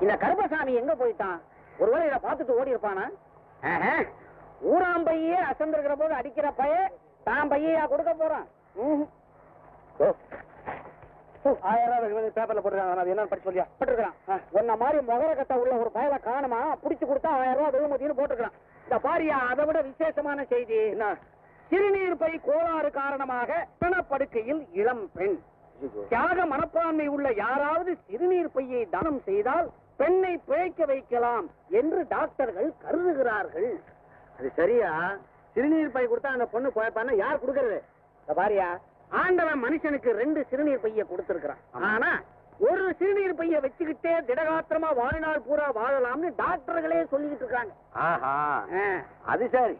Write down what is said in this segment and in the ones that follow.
இந்த கருப்பசாமி எங்க போயிட்டான்? ஒருவேளை இதை பார்த்துட்டு ஓடி இருப்பானா? ஊராம் பையே அசந்திருக்கிற போது அடிக்கிற பைய தான் பையா கொடுக்க போறான். 1000 ரூபாய் பேப்பர்ல போட்டுருக்காங்க. என்ன படிச்சு சொல்லியா போட்டுருக்கான்? உன்ன மாதிரி முகர கட்ட உள்ள ஒரு பயல காணுமா? புடிச்சு கொடுத்தா 1000 ரூபாய் வெகுமதினு போட்டுருக்கான். இந்த பாரியா அதை விட விசேஷமான செய்தி என்ன? சிறுநீர் பை கோளாறு காரணமாக படுக்கையில் இளம் பெண். தியாக மனப்பான்மை உள்ள யாராவது சிறுநீர் பையை தானம் செய்தால் பெண்ணை பிழைக்க வைக்கலாம் என்று டாக்டர்கள் கருதுகிறார்கள். அது சரியா? சிறுநீர் பை கொடுத்தா அந்த பொண்ணு குழப்பான யார் கொடுக்கறது? பாரியா, ஆண்டவன் மனுஷனுக்கு 2 சிறுநீர் பைய கொடுத்திருக்கிறான். ஆனா ஒரு சிறுநீர் பைய வச்சுக்கிட்டே திடகாத்திரமா வாழ்நாள் பூரா வாழலாம்னு டாக்டர்களே சொல்லிட்டு இருக்காங்க. அது சரி,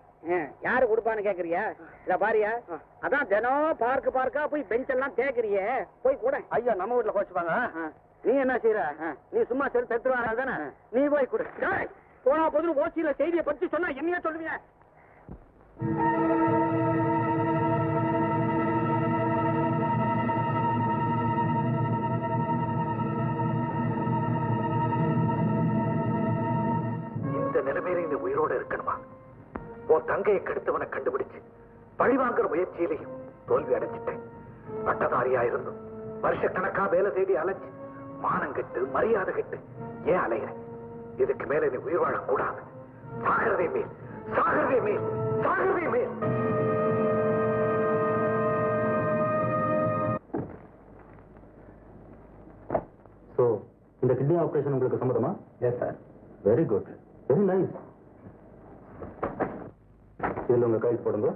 யாரு கொடுப்பான்னு கேக்குறியா? இத பாரியா, அதான் தினம் பார்க்கா போய் பெஞ்ச் எல்லாம் தேக்குறிய, போய் கூட. ஐயா, நம்ம வீட்டுல கோச்சுப்பாங்க. நீ என்ன செய்யற? நீ சும்மா சரி தத்துவாங்க தானே, நீ போய் கொடு. போனா போது ஓசியில செய்தியை பற்றி சொன்னா என்னையா சொல்லுவீங்க? இந்த நிலைமையில இந்த உயிரோடு இருக்கணுமா? உன் தங்கையை கெடுத்தவனை கண்டுபிடிச்சு பழிவாங்குற முயற்சியிலையும் தோல்வி அடைஞ்சிட்டேன். பட்டதாரியா இருந்தும் வருஷக்கணக்கா வேலை தேடி அலைஞ்சு மானம் கெட்டு மரியாதை கெட்டு ஏன் அலைகிறேன்? இதுக்கு மேல நீ உயிர் வாழக்கூடாது. சாகிறதே மேல், சாகிறதே மேல், சாகிறதே மேல். சோ இந்த கிட்னி ஆபரேஷன் உங்களுக்கு சம்மதமா? Yes sir. Very good, very nice. இதுல உங்க கைது போடுங்க.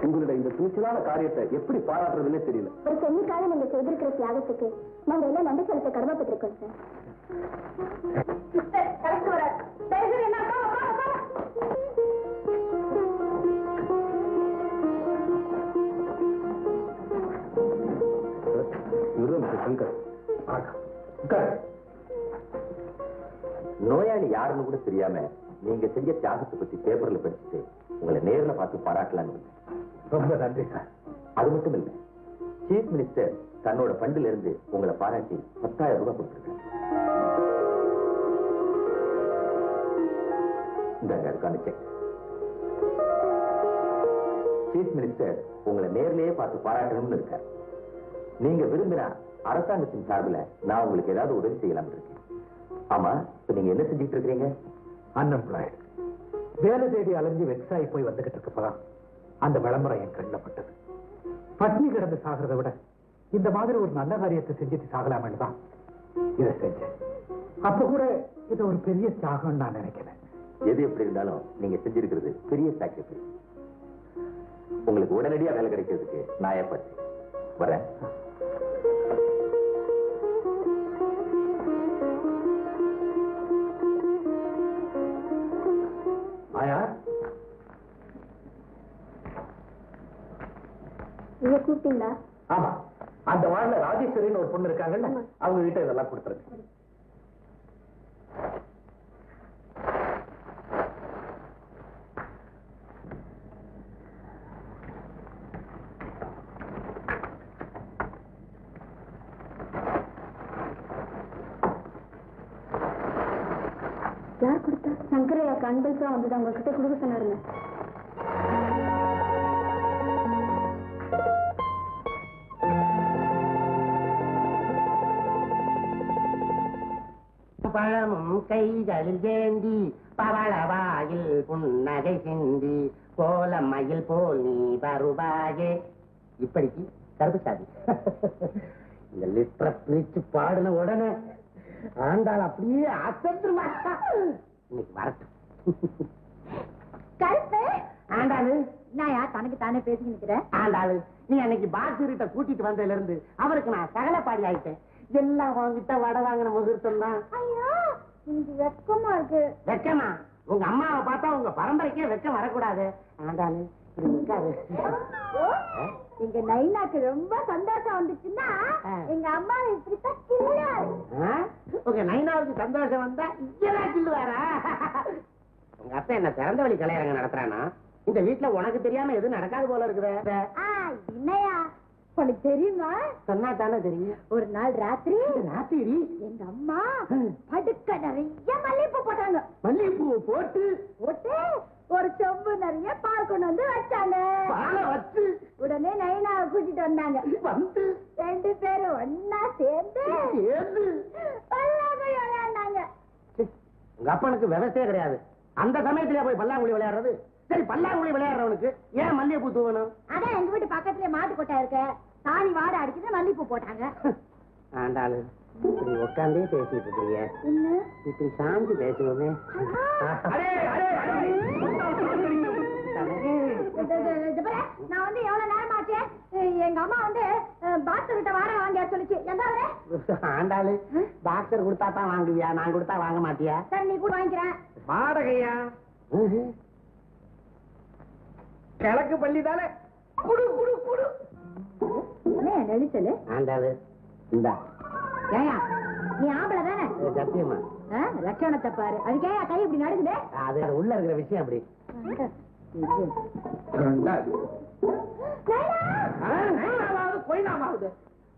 உங்களுடைய இந்த துணிச்சலான காரியத்தை எப்படி பாராட்டுறதுன்னே தெரியல. ஒரு பெண்ணுக்காக நீங்க செய்திருக்கிற தியாகத்துக்கு நாங்க எல்லாம் நன்றி செலுத்த கடமைப்பட்டிருக்கோம் சார். நோயாளி யாருன்னு கூட தெரியாம நீங்க செஞ்ச தியாகத்தை பத்தி பேப்பர்ல படிச்சுட்டு உங்களை நேர்ல பார்த்து பாராட்டலான்னு. ரொம்ப நன்றி சார். அது மட்டும் இல்ல, சீஃப் மினிஸ்டர் தன்னோட ஃபண்டில் இருந்து உங்களை பாராட்டி 10,000 ரூபாய் கொடுத்திருக்காரு. இந்தாங்க அதுக்கான செக். சீஃப் மினிஸ்டர் உங்களை நேர்லயே பார்த்து பாராட்டணும்னு இருக்காரு. நீங்க விரும்பினா அரசாங்கத்தின் சார்பில் நான் உங்களுக்கு ஏதாவது உதவி செய்யலாம் இருக்கேன். ஆமா, இப்ப நீங்க என்ன செஞ்சுட்டு இருக்கீங்க? அன்எம்ப்ளாய்டு. வேலை தேடி அலைஞ்சு வெக்ஸாகி போய் வந்துகிட்டு இருக்கப்பதான் அந்த விளம்பரம் என் கண்ணில் பட்டது. பட்னி கிடந்து சாகிறத விட இந்த மாதிரி ஒரு நல்ல காரியத்தை செஞ்சுட்டு சாகலாமேன்னு தான் இதை செஞ்சேன். அப்ப கூட இது ஒரு பெரிய தியாகம் நான் நினைக்கிறேன். எது எப்படி இருந்தாலும் நீங்க செஞ்சிருக்கிறது பெரிய சாக்ரிஃபைஸ். உங்களுக்கு உடனடியா வேலை கிடைக்கிறதுக்கு நான் ஏற்பாடு வரேன். ஆயா, நீங்க கூப்பிட்டீங்களா? ஆமா, அந்த வாழ்ல ராஜேஸ்வரின்னு ஒரு பொண்ணு இருக்காங்கல்ல, அவங்க கிட்ட இதெல்லாம் கொடுத்துருக்கு. யார் கொடுத்தா? சங்கரையா கண்பல்ஸா வந்து உங்ககிட்ட கொடுக்க சொன்னாருங்க. பழமும் கைகளில் ஏந்தி பவளவாயில் புன்னகை சிந்தி கோலம் மயில் போல் நீ வருவாயே. இப்படிக்கு கருப்புசாமி இந்த லிட்டரை பிரிச்சு பாடின உடனே ஆண்டாள் அப்படியே அசத்துமா. இன்னைக்கு வரட்டும். கருப்பு ஆண்டாளு, நான் யார் தனக்கு தானே பேசி நிக்கிறேன். ஆண்டாளு, நீ அன்னைக்கு பாஸ்கர்கிட்ட கூட்டிட்டு வந்ததுல இருந்து அவருக்கு நான் சகலப்பாடி ஆயிட்டேன். எல்லாம் வாங்கிட்ட வடை வாங்கின முகூர்த்தம் தான். ஐயோ, எனக்கு வெக்கமா இருக்கு. வெக்கமா? உங்க அம்மாவை பார்த்தா உங்க பரம்பரைக்கே வெக்கம் வரக்கூடாது. ஆண்டாளு, இப்படி இருக்காது. எங்க நைனாக்கு ரொம்ப சந்தோஷம் வந்துச்சுன்னா எங்க அம்மா இப்படித்தான் கிள்ளாரு. உங்க நைனாவுக்கு சந்தோஷம் வந்தா இங்கதான் கிள்ளுவாரா? உங்க அப்பா என்ன திறந்த வழி கலையரங்க நடத்துறானா? இந்த வீட்டுல உனக்கு தெரியாம எதுவும் நடக்காது போல இருக்குது. என்னையா உனக்கு தெரியுமா? சொன்னா தானே தெரியும். ஒரு நாள் ராத்திரி ராத்திரி எங்க அம்மா படுக்க நிறைய மல்லிகைப்பூ போட்டாங்க. மல்லிகைப்பூ போட்டு போட்டு ஒரு சொம்பு நிறைய பால் கொண்டு வந்து வச்சாங்க. பாலை வச்சு உடனே நைனாவை கூட்டிட்டு வந்தாங்க. வந்து 2 பேரும் ஒன்னா சேர்ந்து பல்லாங்குழி விளையாண்டாங்க. உங்க அப்பனுக்கு விவசாயம் கிடையாது. அந்த சமயத்திலே போய் பல்லாங்குழி விளையாடுறது. சரி, பல்லாங்குழி விளையாடுறவனுக்கு ஏன் மல்லிகைப்பூ தூவணும்? அதான் எங்க வீட்டு பக்கத்துல மாட்டு கொட்டை இருக்கு. சாணி வாட அடிச்சுட்டு மல்லிகைப்பூ போட்டாங்க. ஆண்டாளு, இப்படி உட்காந்தே பேசிட்டு இருக்கீங்க. இப்படி சாந்தி பேசுவோமே. நான் வந்து எவ்வளவு நேரம் ஆச்சு? எங்க அம்மா வந்து பாஸ்கர் கிட்ட வாடகை வாங்கியா சொல்லிச்சு. எந்த ஆண்டாளு, டாக்டர் கொடுத்தா தான் வாங்குவியா? நான் கொடுத்தா வாங்க மாட்டியா? சரி, நீ கூட வாங்கிக்கிறேன். வாடகையா? கிழக்கு பள்ளி தானே. குடு குடு குடு. நெளிச்சலு ஆண்டாளு, இந்தா. ஏயா, நீ ஆம்பளை தானே? சத்தியமா லட்சணத்தை பாரு. அதுக்கே கை இப்படி நடக்குது. அது உள்ள இருக்கிற விஷயம் அப்படி.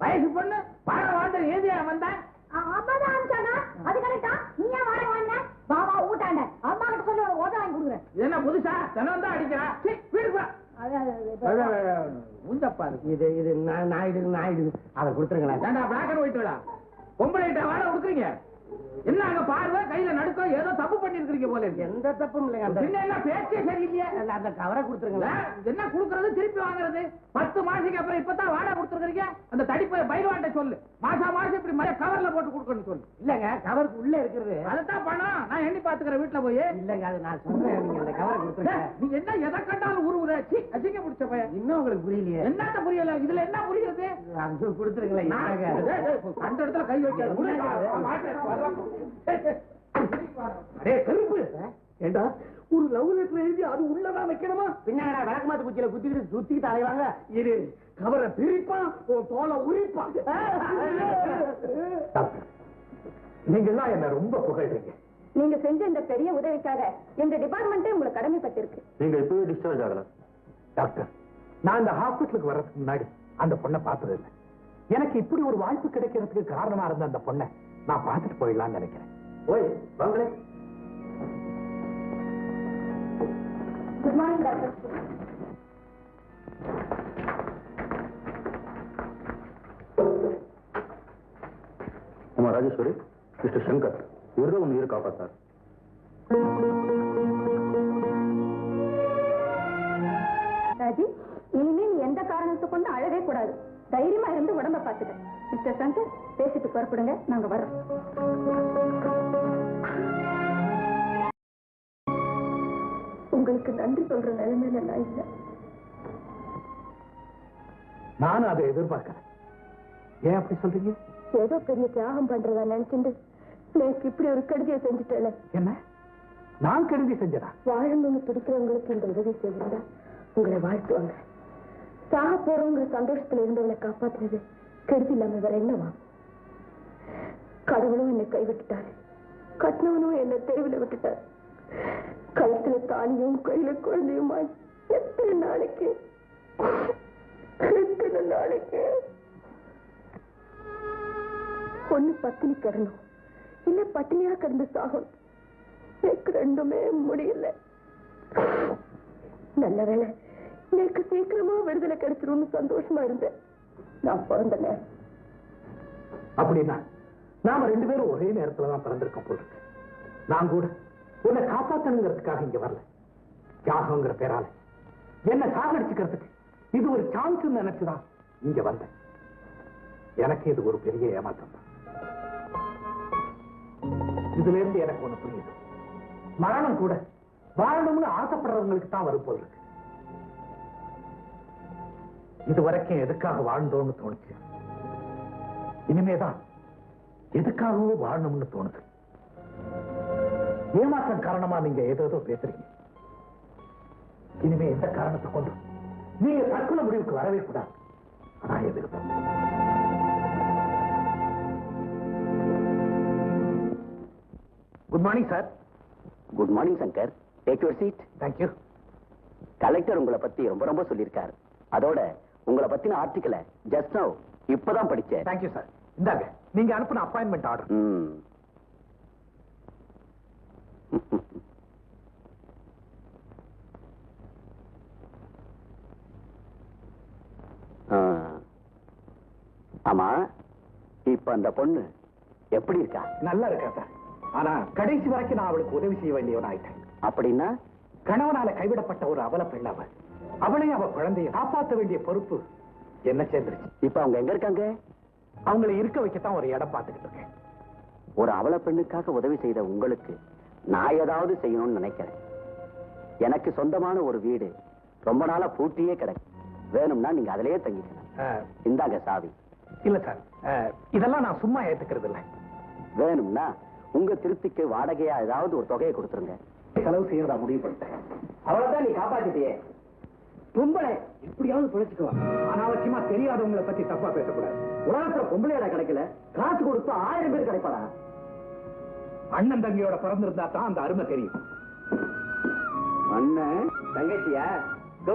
வயசு பொண்ணு வாழ வாழ்ந்த ஏதியா வந்தேன். அம்மாதான் அனுப்பிச்சாங்க. அது கரெக்டா? நீ ஏன் வாடகை வாங்கின? பாபா ஊட்டாண்ட அம்மா கிட்ட சொல்லி ஒரு ஓட்ட வாங்கி கொடுக்குறேன். என்ன புதுசா தினம் தான் அடிக்கிறா? வீட்டுக்கு ஊஞ்சப்பாரு. இது இது நாயுடு அதை கொடுத்துருங்களேன். ஏண்டா பிளாக் அண்ட் ஒயிட்டா? பொம்பளை கிட்ட வாழை கொடுக்குறீங்க. என்ன அங்க பார்வை கையில நடுக்கம் ஏதோ தப்பு பண்ணிருக்கீங்க போல இருக்கு. எந்த தப்பும் இல்லைங்க. என்ன பேச்சே சரியில்லையே. அந்த கவரை கொடுத்துருங்களேன். என்ன கொடுக்கறது திருப்பி வாங்குறது? 10 மாசத்துக்கு அப்புறம் இப்பதான் வாடகை கொடுத்துருக்கீங்க. அந்த தடிப்பை பைரவாண்ட சொல்லு. மாசம் இப்படி மழை கவர்ல போட்டு கொடுக்கணும்னு சொல்லு. இல்லங்க, கவருக்கு உள்ள இருக்கிறது. அதைத்தான் பணம் நான் எண்ணி பாத்துக்கிறேன் வீட்டுல போய். இல்லங்க, அது நான் சொல்றேன். நீங்க அந்த கவரை கொடுத்துருங்க. நீ என்ன எதை கண்டாலும் உருவுற அசிங்க பிடிச்ச பையன். இன்னும் உங்களுக்கு புரியலையே? என்னத்த புரியல? இதுல என்ன புரியுது? அது கொடுத்துருங்களேன். கண்ட இடத்துல கை வைக்காது. ஏண்டா, ஒரு லவ் லெட்டர் எழுதி அது உள்ளதான் வைக்கணுமா? பின்னாடா விளக்கமாத்து குச்சியில குத்திக்கிட்டு சுத்திக்கிட்டு அலைவாங்க. இரு, கவரை பிரிப்பான், தோலை உரிப்பான். நீங்க எல்லாம் என்ன ரொம்ப புகழ்றீங்க. நீங்க செஞ்ச இந்த பெரிய உதவிக்காக எங்க டிபார்ட்மெண்டே உங்களுக்கு கடமைப்பட்டிருக்கு. நீங்க இப்பவே டிஸ்சார்ஜ் ஆகலாம். டாக்டர், நான் இந்த ஹாஸ்பிட்டலுக்கு வர்றதுக்கு முன்னாடி அந்த பொண்ணை பார்த்தது இல்லை. எனக்கு இப்படி ஒரு வாய்ப்பு கிடைக்கிறதுக்கு காரணமா இருந்த அந்த பொண்ணை நான் பார்த்துட்டு போயிடலாம்னு நினைக்கிறேன். ஓய் வாங்களே. Good morning doctor. அம்மா ராஜேஸ்வரி, மிஸ்டர் சங்கர் இவர்தான் உன் உயிரை காப்பாத்தார். ராஜி, இனிமே நீ எந்த காரணத்தை கொண்டு அழவே கூடாது. தைரியமா இருந்து உடம்ப பார்த்துக்க. மிஸ்டர் சங்கர், பேசிட்டு புறப்படுங்க, நாங்க வர்றோம். உங்களுக்கு நன்றி சொல்ற நிலைமையில நான் இல்ல. நானும் அதை எதிர்பார்க்கிறேன். ஏன் அப்படி சொல்றீங்க? ஏதோ பெரிய தியாகம் பண்றதா நினைச்சுட்டு எனக்கு இப்படி ஒரு கெடுதியை செஞ்சுட்டேன். என்ன நான் கெடுதி செஞ்சதா? வாழணும்னு பிடிக்கிறவங்களுக்கு இந்த உதவி செய்திருந்தா உங்களை வாழ்த்துவாங்க. சாக போறவங்க சந்தோஷத்துல இருந்தவங்களை காப்பாத்துறது கெடுதி இல்லாம வேற என்னவா? கடவுளும் என்னை கைவிட்டுட்டாரு, கட்டினவனும் என்னை தெருவில் விட்டுட்டாரு. கழுத்துல தாலியும் கையில குழந்தையுமா எத்தனை நாளைக்கு ஒண்ணு பத்தினி கிடணும், இல்ல பட்டினியா கிடந்து சாகும். எனக்கு ரெண்டுமே முடியல. நல்ல வேலை எனக்கு சீக்கிரமா விடுதலை கிடைச்சிரும்னு சந்தோஷமா இருந்தேன். நான் பிறந்த நேரம். அப்படின்னா நாம 2 பேரும் ஒரே நேரத்துலதான் பிறந்திருக்கோம் போல இருக்கு. நான் கூட உன்னை காப்பாத்தணுங்கிறதுக்காக இங்க வரல. தியாகங்கிற பேரால என்ன சாகடிச்சுக்கிறதுக்கு இது ஒரு சான்ஸ் நினைச்சுதான் இங்க வந்தேன். எனக்கு இது ஒரு பெரிய ஏமாற்றம் தான். இதுல இருந்து எனக்கு ஒண்ணு புரியுது. மரணம் கூட வாழணும்னு ஆசைப்படுறவங்களுக்கு தான் வரும் போல் இருக்கு. இதுவரைக்கும் எதுக்காக வாழ்ந்தோம்னு தோணுச்சு, இனிமேதான் எதுக்காகவோ வாழணும்னு தோணுது. ஏமாற்றம் காரணமா நீங்க ஏதோ பேசுறீங்க. இனிமே எந்த காரணத்தை கொண்டு நீங்க தற்கொலை முடிவுக்கு வரவே கூடாது. அதான் எதிர்ப்பு. Good morning sir. Good morning Shankar, take your seat. Thank you. Collector உங்களை பத்தி ரொம்ப சொல்லியிருக்காரு. அதோட உங்களை பத்தின ஆர்டிக்கலை ஜஸ்ட் நவ் இப்பதான் படிச்சேன். Thank you sir. இந்தாங்க நீங்க அனுப்பின அப்பாயின்மெண்ட் ஆர்டர். ஆமா, இப்ப அந்த பொண்ணு எப்படி இருக்கா? நல்லா இருக்கா சார். ஆனா கடைசி வரைக்கும் நான் அவளுக்கு உதவி செய்ய வேண்டியவன் ஆயிட்டேன். அப்படின்னா கணவனால கைவிடப்பட்ட ஒரு அவல பெண் அவள். அவளையும் அவ குழந்தைய காப்பாற்ற வேண்டிய பொறுப்பு என்ன சேர்ந்துருச்சு. இப்ப அவங்க எங்க இருக்காங்க? அவங்களை இருக்க வைக்கத்தான் ஒரு இடம் பார்த்துக்கிட்டு இருக்கேன். ஒரு அவல பெண்ணுக்காக உதவி செய்த உங்களுக்கு நான் ஏதாவது செய்யணும்னு நினைக்கிறேன். எனக்கு சொந்தமான ஒரு வீடு ரொம்ப நாளா பூட்டியே கிடக்கு. வேணும்னா நீங்க அதிலேயே தங்கிக்கணும். இந்தாங்க சாவி. இல்ல சார், இதெல்லாம் நான் சும்மா ஏத்துக்கிறது இல்லை. வேணும்னா உங்க திருப்திக்கு வாடகையா ஏதாவது ஒரு தொகையை கொடுத்துருங்க. செலவு செய்யறதா முடிவு பண்ணிட்டேன். அவ்வளவுதான், நீ காப்பாத்திட்டியே. பொம்பளை எப்படியாவது பிழைச்சுக்குவா. அனாவசியமா தெரியாதவங்களை பத்தி தப்பா பேசக்கூடாது. உலகத்துல பொம்பளையோட கிடைக்கல, காசு கொடுத்து 1000 பேர் கிடைப்பாடா. அண்ணன் தங்கையோட பிறந்திருந்தா தான் அந்த அருமை தெரியும். அண்ணன் தங்கச்சியா?